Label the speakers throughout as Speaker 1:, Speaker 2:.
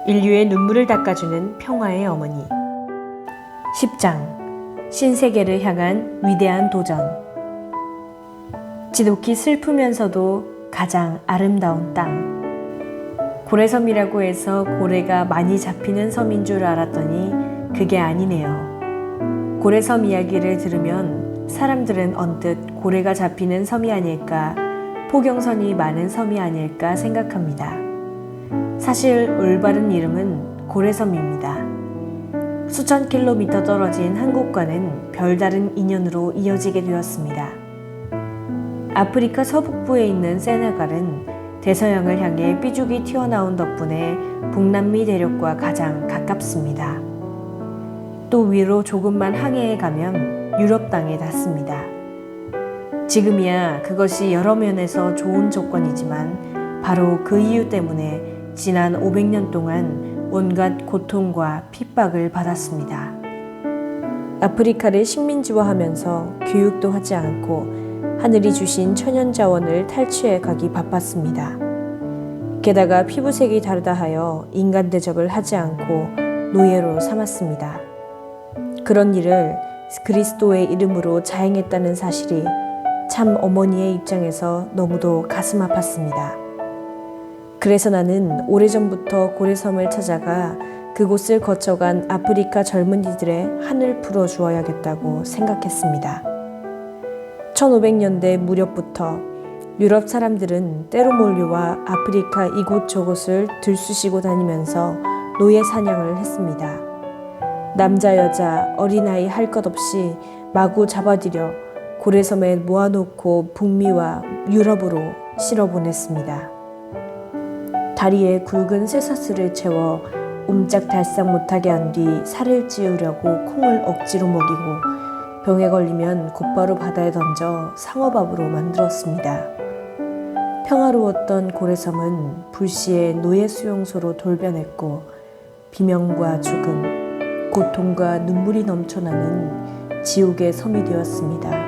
Speaker 1: 인류의 눈물을 닦아주는 평화의 어머니. 10장 신세계를 향한 위대한 도전. 지독히 슬프면서도 가장 아름다운 땅. 고래섬이라고 해서 고래가 많이 잡히는 섬인 줄 알았더니 그게 아니네요. 고래섬 이야기를 들으면 사람들은 언뜻 고래가 잡히는 섬이 아닐까, 포경선이 많은 섬이 아닐까 생각합니다. 사실 올바른 이름은 고래섬입니다. 수천 킬로미터 떨어진 한국과는 별다른 인연으로 이어지게 되었습니다. 아프리카 서북부에 있는 세네갈은 대서양을 향해 삐죽이 튀어나온 덕분에 북남미 대륙과 가장 가깝습니다. 또 위로 조금만 항해해 가면 유럽 땅에 닿습니다. 지금이야 그것이 여러 면에서 좋은 조건이지만 바로 그 이유 때문에 지난 500년 동안 온갖 고통과 핍박을 받았습니다. 아프리카를 식민지화하면서 교육도 하지 않고 하늘이 주신 천연자원을 탈취해 가기 바빴습니다. 게다가 피부색이 다르다 하여 인간 대접을 하지 않고 노예로 삼았습니다. 그런 일을 그리스도의 이름으로 자행했다는 사실이 참 어머니의 입장에서 너무도 가슴 아팠습니다. 그래서 나는 오래전부터 고래섬을 찾아가 그곳을 거쳐간 아프리카 젊은이들의 한을 풀어주어야겠다고 생각했습니다. 1500년대 무렵부터 유럽 사람들은 때로 몰려와 아프리카 이곳저곳을 들쑤시고 다니면서 노예 사냥을 했습니다. 남자, 여자, 어린아이 할 것 없이 마구 잡아들여 고래섬에 모아놓고 북미와 유럽으로 실어보냈습니다. 다리에 굵은 쇠사슬을 채워 옴짝달싹 못하게 한 뒤 살을 찌우려고 콩을 억지로 먹이고 병에 걸리면 곧바로 바다에 던져 상어밥으로 만들었습니다. 평화로웠던 고래섬은 불시에 노예 수용소로 돌변했고 비명과 죽음, 고통과 눈물이 넘쳐나는 지옥의 섬이 되었습니다.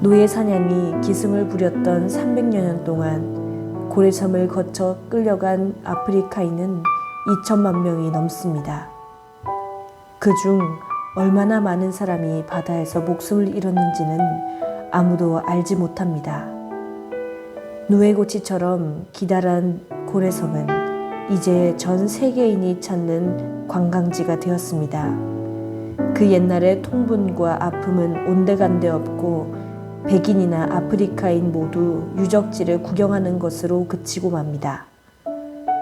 Speaker 1: 노예 사냥이 기승을 부렸던 300여 년 동안 고래섬을 거쳐 끌려간 아프리카인은 2천만 명이 넘습니다. 그중 얼마나 많은 사람이 바다에서 목숨을 잃었는지는 아무도 알지 못합니다. 누에고치처럼 기다란 고래섬은 이제 전 세계인이 찾는 관광지가 되었습니다. 그 옛날의 통분과 아픔은 온데간데 없고 백인이나 아프리카인 모두 유적지를 구경하는 것으로 그치고 맙니다.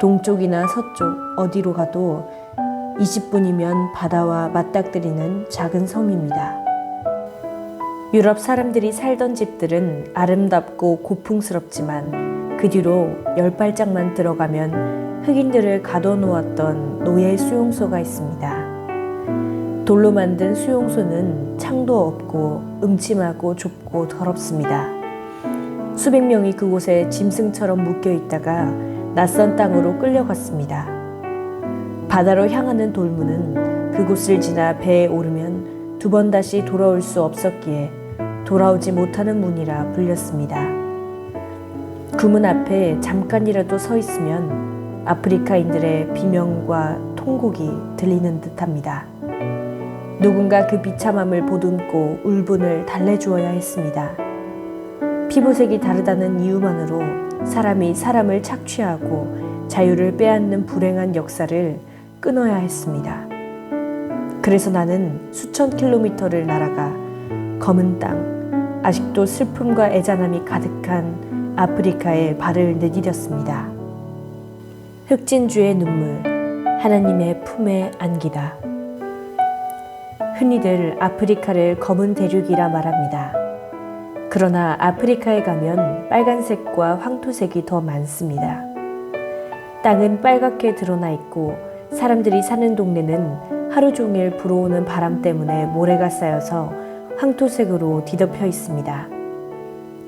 Speaker 1: 동쪽이나 서쪽 어디로 가도 20분이면 바다와 맞닥뜨리는 작은 섬입니다. 유럽 사람들이 살던 집들은 아름답고 고풍스럽지만 그 뒤로 10발짝만 들어가면 흑인들을 가둬놓았던 노예 수용소가 있습니다. 돌로 만든 수용소는 창도 없고 음침하고 좁고 더럽습니다. 수백 명이 그곳에 짐승처럼 묶여 있다가 낯선 땅으로 끌려갔습니다. 바다로 향하는 돌문은 그곳을 지나 배에 오르면 2번 다시 돌아올 수 없었기에 돌아오지 못하는 문이라 불렸습니다. 그 문 앞에 잠깐이라도 서 있으면 아프리카인들의 비명과 통곡이 들리는 듯합니다. 누군가 그 비참함을 보듬고 울분을 달래주어야 했습니다. 피부색이 다르다는 이유만으로 사람이 사람을 착취하고 자유를 빼앗는 불행한 역사를 끊어야 했습니다. 그래서 나는 수천 킬로미터를 날아가 검은 땅, 아직도 슬픔과 애잔함이 가득한 아프리카에 발을 내디뎠습니다. 흑진주의 눈물, 하나님의 품에 안기다. 흔히들 아프리카를 검은 대륙이라 말합니다. 그러나 아프리카에 가면 빨간색과 황토색이 더 많습니다. 땅은 빨갛게 드러나 있고 사람들이 사는 동네는 하루 종일 불어오는 바람 때문에 모래가 쌓여서 황토색으로 뒤덮여 있습니다.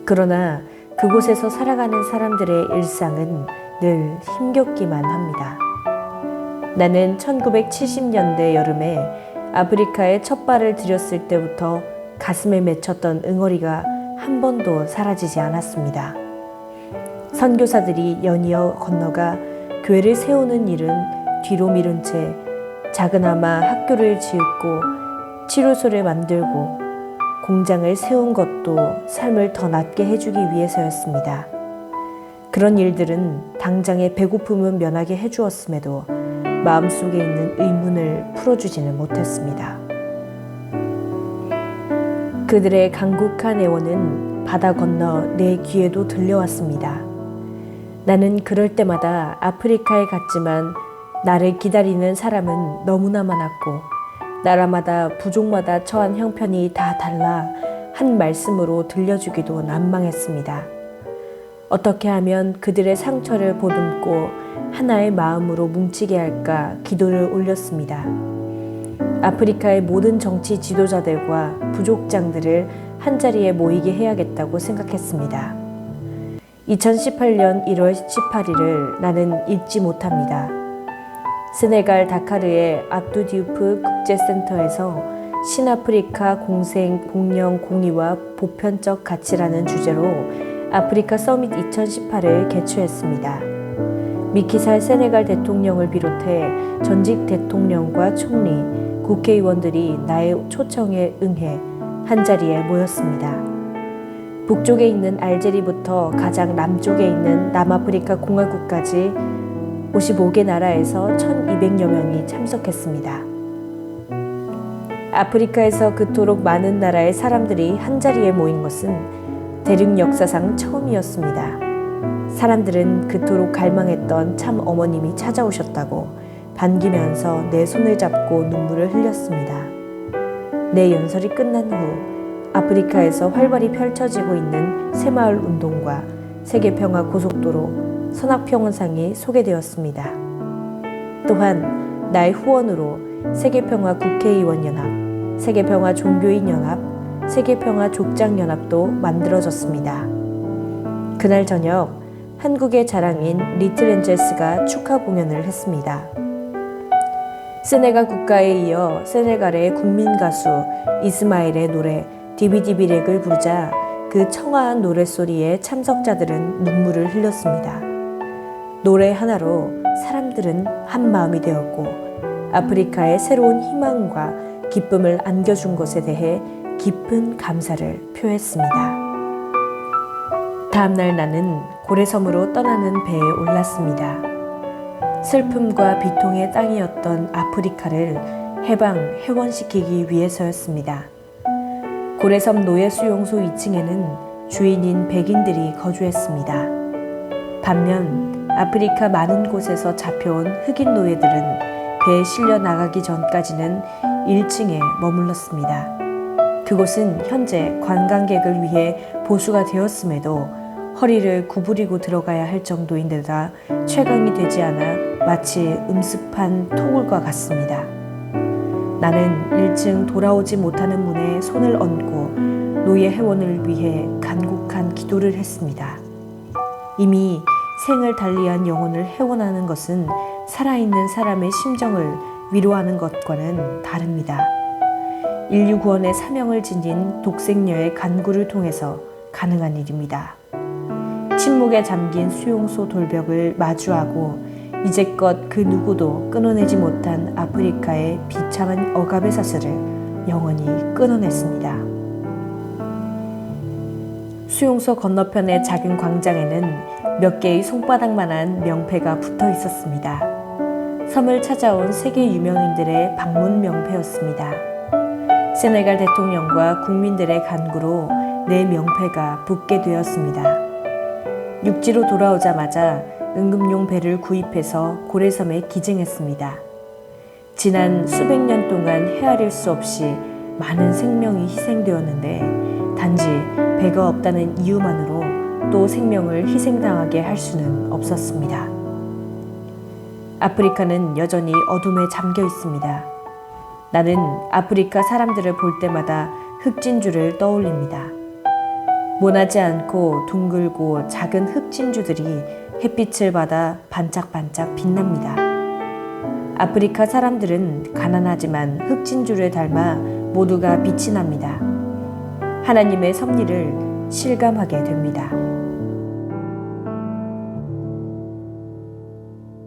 Speaker 1: 그러나 그곳에서 살아가는 사람들의 일상은 늘 힘겹기만 합니다. 나는 1970년대 여름에 아프리카에 첫 발을 들였을 때부터 가슴에 맺혔던 응어리가 한 번도 사라지지 않았습니다. 선교사들이 연이어 건너가 교회를 세우는 일은 뒤로 미룬 채 작은아마 학교를 짓고 치료소를 만들고 공장을 세운 것도 삶을 더 낫게 해주기 위해서였습니다. 그런 일들은 당장의 배고픔은 면하게 해주었음에도 마음속에 있는 의문을 풀어주지는 못했습니다. 그들의 간곡한 애원은 바다 건너 내 귀에도 들려왔습니다. 나는 그럴 때마다 아프리카에 갔지만 나를 기다리는 사람은 너무나 많았고 나라마다 부족마다 처한 형편이 다 달라 한 말씀으로 들려주기도 난망했습니다. 어떻게 하면 그들의 상처를 보듬고 하나의 마음으로 뭉치게 할까 기도를 올렸습니다. 아프리카의 모든 정치 지도자들과 부족장들을 한자리에 모이게 해야겠다고 생각했습니다. 2018년 1월 18일을 나는 잊지 못합니다. 세네갈 다카르의 압두 디우프 국제센터에서 신아프리카 공생, 공영, 공의와 보편적 가치라는 주제로 아프리카 서밋 2018을 개최했습니다. 미키살 세네갈 대통령을 비롯해 전직 대통령과 총리, 국회의원들이 나의 초청에 응해 한자리에 모였습니다. 북쪽에 있는 알제리부터 가장 남쪽에 있는 남아프리카 공화국까지 55개 나라에서 1200여 명이 참석했습니다. 아프리카에서 그토록 많은 나라의 사람들이 한자리에 모인 것은 대륙 역사상 처음이었습니다. 사람들은 그토록 갈망했던 참 어머님이 찾아오셨다고 반기면서 내 손을 잡고 눈물을 흘렸습니다. 내 연설이 끝난 후 아프리카에서 활발히 펼쳐지고 있는 새마을 운동과 세계평화 고속도로, 선악평원상이 소개되었습니다. 또한 나의 후원으로 세계평화 국회의원연합, 세계평화 종교인연합, 세계평화 족장연합도 만들어졌습니다. 그날 저녁 한국의 자랑인 리틀 엔젤스가 축하 공연을 했습니다. 세네갈 국가에 이어 세네갈의 국민 가수 이스마일의 노래 디비디비렉을 부르자 그 청아한 노랫소리에 참석자들은 눈물을 흘렸습니다. 노래 하나로 사람들은 한 마음이 되었고 아프리카의 새로운 희망과 기쁨을 안겨준 것에 대해 깊은 감사를 표했습니다. 다음날 나는 고래섬으로 떠나는 배에 올랐습니다. 슬픔과 비통의 땅이었던 아프리카를 해방시키기 위해서였습니다. 고래섬 노예수용소 2층에는 주인인 백인들이 거주했습니다. 반면 아프리카 많은 곳에서 잡혀온 흑인 노예들은 배에 실려 나가기 전까지는 1층에 머물렀습니다. 그곳은 현재 관광객을 위해 보수가 되었음에도 허리를 구부리고 들어가야 할 정도인데다 채광이 되지 않아 마치 음습한 토굴과 같습니다. 나는 1층 돌아오지 못하는 문에 손을 얹고 노예 회원을 위해 간곡한 기도를 했습니다. 이미 생을 달리한 영혼을 회원하는 것은 살아있는 사람의 심정을 위로하는 것과는 다릅니다. 인류 구원의 사명을 지닌 독생녀의 간구를 통해서 가능한 일입니다. 침묵에 잠긴 수용소 돌벽을 마주하고 이제껏 그 누구도 끊어내지 못한 아프리카의 비참한 억압의 사슬을 영원히 끊어냈습니다. 수용소 건너편의 작은 광장에는 몇 개의 손바닥만한 명패가 붙어 있었습니다. 섬을 찾아온 세계 유명인들의 방문 명패였습니다. 세네갈 대통령과 국민들의 간구로 내 명패가 붙게 되었습니다. 육지로 돌아오자마자 응급용 배를 구입해서 고래섬에 기증했습니다. 지난 수백 년 동안 헤아릴 수 없이 많은 생명이 희생되었는데 단지 배가 없다는 이유만으로 또 생명을 희생당하게 할 수는 없었습니다. 아프리카는 여전히 어둠에 잠겨 있습니다. 나는 아프리카 사람들을 볼 때마다 흑진주를 떠올립니다. 모나지 않고 둥글고 작은 흑진주들이 햇빛을 받아 반짝반짝 빛납니다. 아프리카 사람들은 가난하지만 흑진주를 닮아 모두가 빛이 납니다. 하나님의 섭리를 실감하게 됩니다.